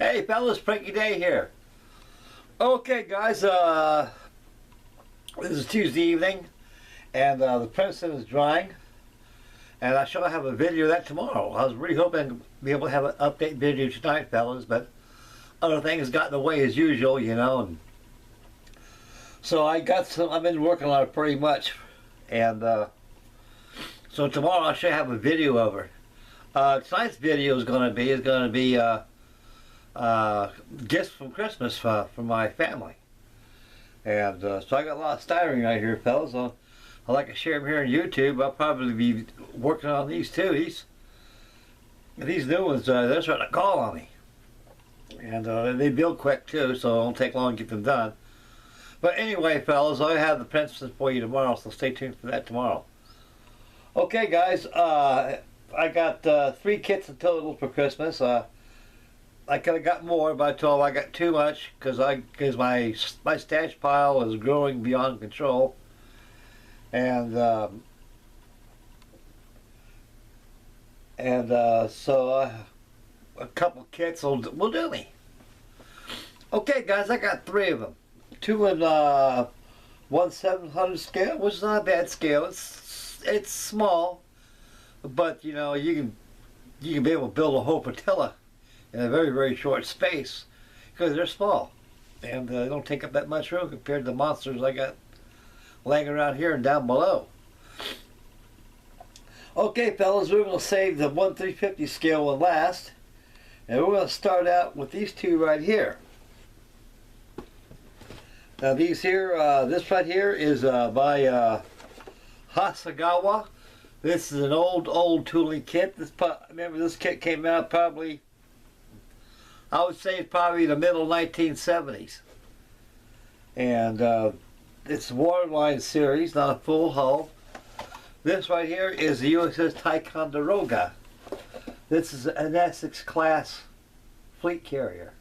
Hey fellas, Frankie Day here. Okay guys, this is Tuesday evening and the Princeton is drying and I shall have a video of that tomorrow. I was really hoping to be able to have an update video tonight fellas, but other things got in the way as usual, you know. And so I've been working on it pretty much, and so tomorrow I should have a video of her. Tonight's video is going to be gifts from Christmas for my family, and so I got a lot of styling right here, fellas. I like to share them here on YouTube. I'll probably be working on these too. These new ones, they're starting to call on me, and they build quick too, so it won't take long to get them done. But anyway, fellas, I'll have the Princeton for you tomorrow, so stay tuned for that tomorrow. Okay, guys, I got 3 kits in total for Christmas. I could have got more, but I told them I got too much because my stash pile is growing beyond control, and so a couple kits will do me. Okay, guys, I got 3 of them. 2 in 1/700 scale, which is not a bad scale. It's small, but you know you can be able to build a whole flotilla in a very short space because they're small and they don't take up that much room compared to the monsters I got laying around here and down below. Okay, fellas, we're going to save the 1/350 scale one last, and we're going to start out with these 2 right here. Now these here, this right here is by Hasegawa. This is an old tooling kit. Remember, this kit came out probably, I would say it's probably the middle 1970s. And it's Waterline series, not a full hull. This right here is the USS Ticonderoga. This is an Essex class fleet carrier.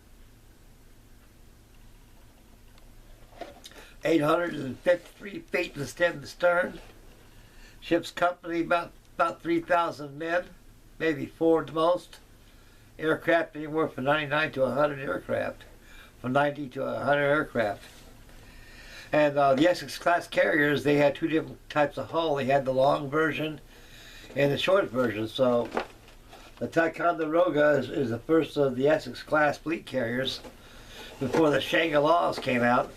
853 feet from stem to stern. Ship's company about 3,000 men, maybe 4 at the most. Aircraft anywhere from 99 to 100 aircraft, from 90 to 100 aircraft. And the Essex class carriers, they had 2 different types of hull. They had the long version and the short version. So the Ticonderoga is the first of the Essex class fleet carriers before the Shangri-Las came out.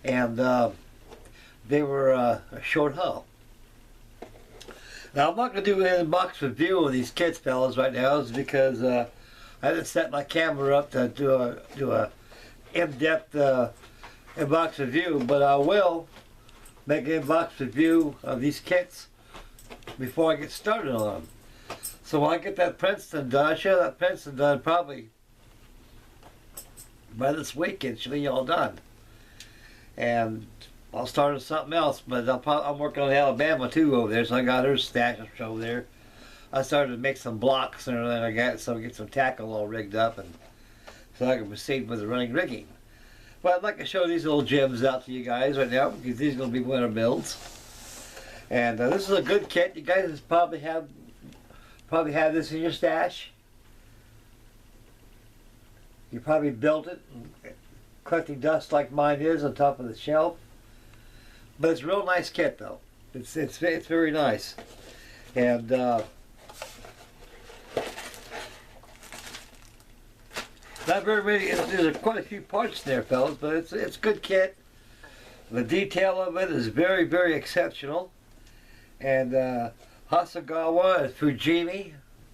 And they were a short hull. Now I'm not going to do an in-box review of these kits, fellas, right now, is because I didn't set my camera up to do a in-depth in-box review, but I will make an in-box review of these kits before I get started on them. So when I get that Princeton done, I should have that Princeton done probably by this weekend. Should be all done. And I'll start on something else, but I'm working on Alabama too over there, so I got her stash over there. I started to make some blocks and everything like that, so I get some tackle all rigged up, and so I can proceed with the running rigging. But I'd like to show these little gems out to you guys right now, because these are going to be winter builds. And this is a good kit. You guys probably have this in your stash. You probably built it, collecting dust like mine is on top of the shelf. But it's a real nice kit though. It's very nice. And not very many, there's quite a few parts there, fellas, but it's a good kit. The detail of it is very exceptional. And Hasegawa is Fujimi,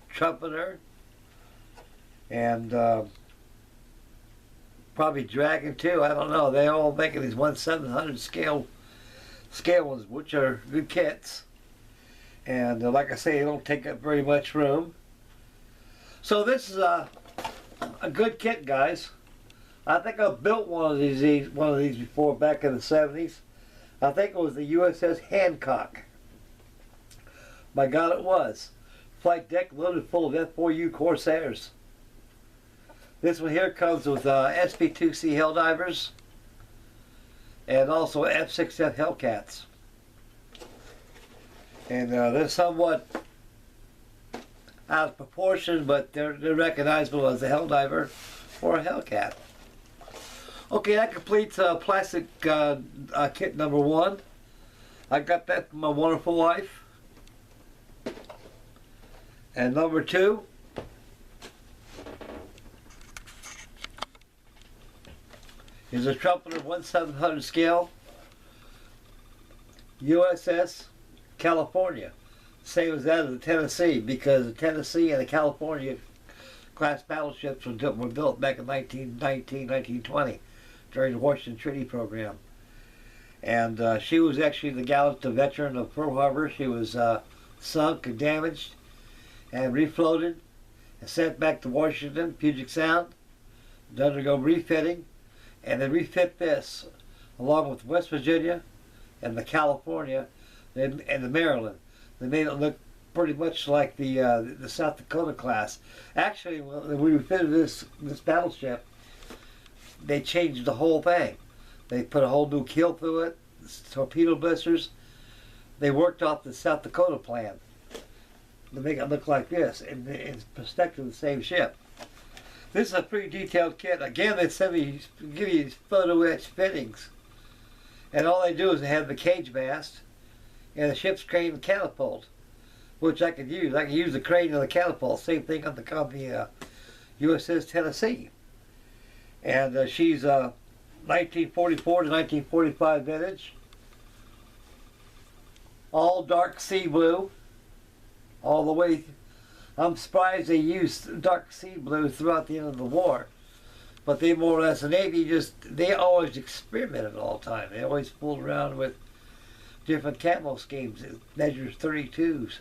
trumpeter, and probably Dragon too, I don't know. They all making these 1/700 scale ones, which are good kits. And like I say, they don't take up very much room. So this is a good kit, guys. I think I built one of these before back in the 70s. I think it was the USS Hancock. My God, it was. Flight deck loaded full of F4U Corsairs. This one here comes with SP2C Helldivers and also F6F Hellcats. And they're somewhat out of proportion, but they're recognizable as a Helldiver for a Hellcat. Okay, that completes plastic kit number 1. I got that from my wonderful wife. And number 2 is a trumpeter 1/700 scale USS California. Same as that of the Tennessee, because the Tennessee and the California class battleships were built back in 1919, 1920 during the Washington Treaty Program. And she was actually the gallant veteran of Pearl Harbor. She was sunk and damaged and refloated and sent back to Washington, Puget Sound, to undergo refitting. And they refit this along with West Virginia and the California and the Maryland. They made it look pretty much like the South Dakota class. Actually, when we refitted this battleship, they changed the whole thing. They put a whole new keel through it, torpedo blisters. They worked off the South Dakota plan to make it look like this, and it's perspective the same ship. This is a pretty detailed kit. Again, they give you photo etched fittings, and all they do is they have the cage mast and the ship's crane and catapult, which I could use. I could use the crane and the catapult. Same thing on the USS Tennessee. And she's 1944 to 1945 vintage. All dark sea blue. All the way. I'm surprised they used dark sea blue throughout the end of the war. But they more or less, the Navy they always experimented all the time. They always fooled around with different camo schemes. It measures 32s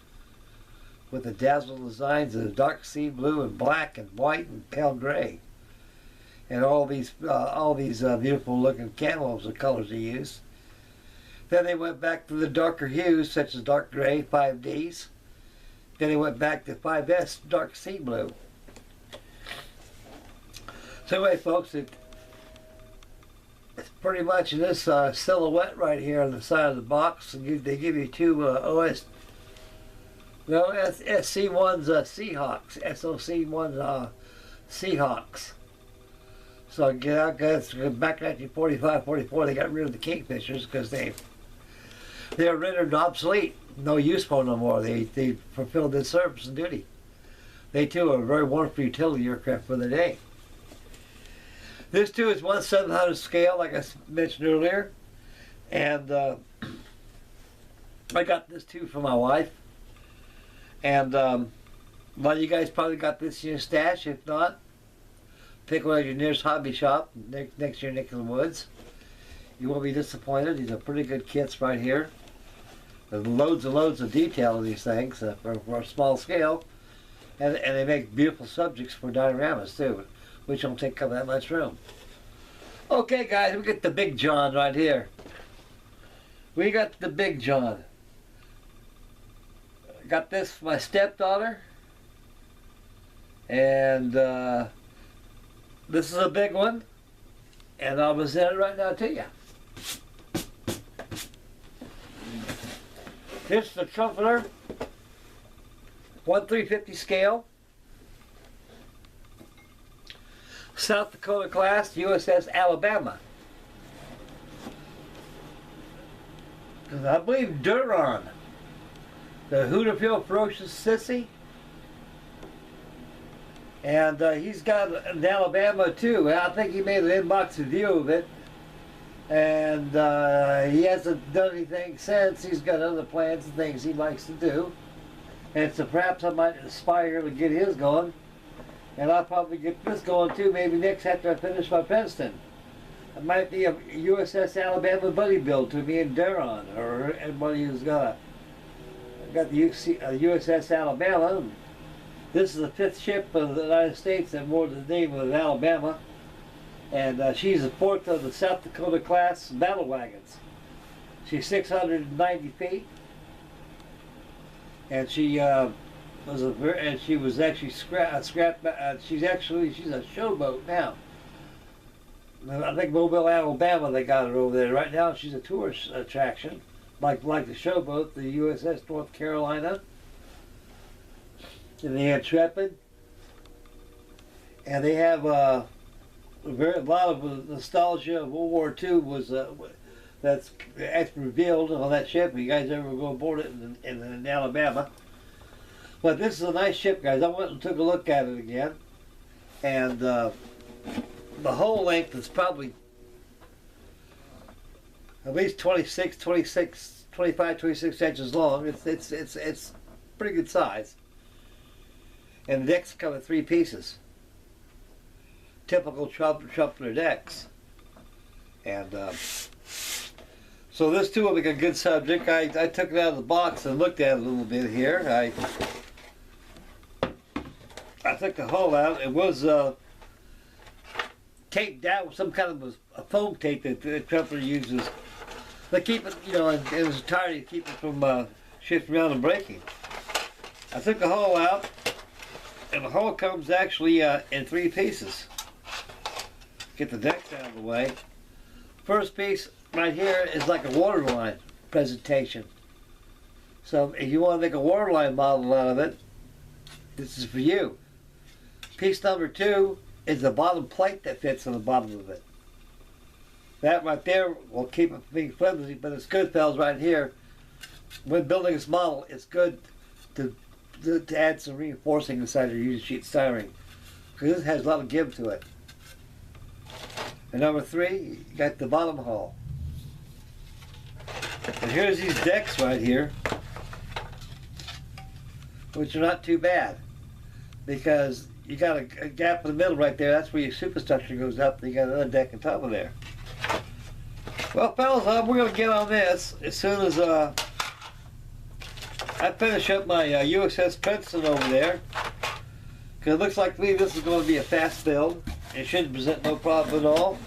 with the dazzle designs of dark sea blue and black and white and pale gray. And all these beautiful looking camos, the colors they used. Then they went back to the darker hues, such as dark gray, 5Ds. Then they went back to 5S, dark sea blue. So anyway, folks, it's pretty much in this silhouette right here on the side of the box. They give you two SC1's Seahawks, SOC1's Seahawks. So back in 1945-44, they got rid of the Kingfishers because they were rendered obsolete, no use for them no more. They fulfilled their service and duty. They too are a very wonderful utility aircraft for the day. This too is 1/700 scale, like I mentioned earlier, and I got this too for my wife. And a lot of you guys probably got this in your stash. If not, pick one at your nearest hobby shop next to your neck of the woods. You won't be disappointed. These are pretty good kits right here. There's loads and loads of detail in these things for a small scale, and they make beautiful subjects for dioramas too, which don't take up that much room. Okay, guys, we get the Big John right here. We got the Big John. Got this for my stepdaughter, and this is a big one, and I'll present it right now to you. This is the trumpeter, 1/350 scale, South Dakota class, USS Alabama. I believe Duran, the Hooterville Ferocious Sissy. And he's got an Alabama too. I think he made an inbox review of it. And he hasn't done anything since. He's got other plans and things he likes to do. And so perhaps I might inspire him to get his going. And I'll probably get this going too, maybe next after I finish my Princeton. It might be a USS Alabama buddy build to me and Duran, or anybody who's got the USS Alabama. This is the 5th ship of the United States that wore the name of Alabama. And she's the 4th of the South Dakota class battle wagons. She's 690 feet. And she was actually she's a showboat now. I think Mobile, Alabama, they got her over there. Right now she's a tourist attraction, like the showboat, the USS North Carolina, and the Intrepid. And they have a lot of nostalgia of World War II was that's revealed on that ship. You guys ever go aboard it in Alabama? But this is a nice ship, guys. I went and took a look at it again, and the hull length is probably at least 25, 26 inches long. It's pretty good size. And the decks come in 3 pieces. Typical Trumpeter decks. And so this too will be a good subject. I took it out of the box and looked at it a little bit here. I took the hull out. It was taped down with some kind of a foam tape that the Trumpeter uses. They keep it, you know, in its entirety to keep it from shifting around and breaking. I took the hull out, and the hull comes actually in 3 pieces. Get the decks out of the way. First piece right here is like a waterline presentation. So if you want to make a waterline model out of it, this is for you. Piece number 2 is the bottom plate that fits on the bottom of it. That right there will keep it from being flimsy, but it's good, fellas, right here. When building this model, it's good to add some reinforcing inside your used sheet styrene, because this has a lot of give to it. And number 3, you got the bottom hull. And here's these decks right here, which are not too bad, because you got a gap in the middle right there. That's where your superstructure goes up, and you got another deck on top of there. Well, fellas, we're going to get on this as soon as I finish up my USS Princeton over there, because it looks like to me this is going to be a fast build. It shouldn't present no problem at all.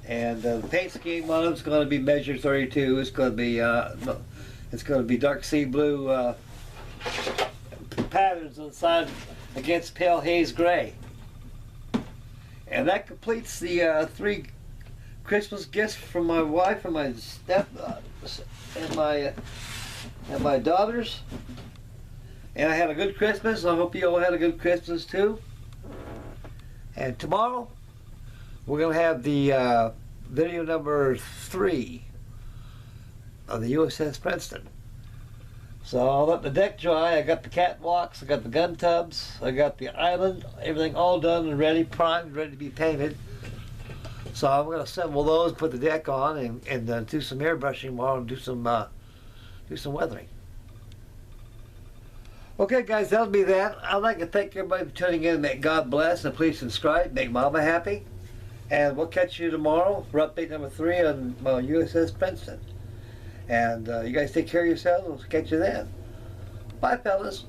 And the paint scheme on it is going to be measure 32. It's going to be dark sea blue patterns on the side against pale haze gray. And that completes the 3 Christmas gifts from my wife and my and my daughters. And I had a good Christmas. I hope you all had a good Christmas too. And tomorrow we're going to have the video number 3 of the USS Princeton. So I'll let the deck dry. I got the catwalks, I got the gun tubs, I got the island, everything all done and ready, primed, ready to be painted. So I'm going to assemble those, put the deck on, and do some airbrushing tomorrow and do some weathering. Okay, guys, that'll be that. I'd like to thank everybody for tuning in. May God bless, and please subscribe. Make Mama happy. And we'll catch you tomorrow for update number 3 on USS Princeton. And you guys take care of yourselves. We'll catch you then. Bye, fellas.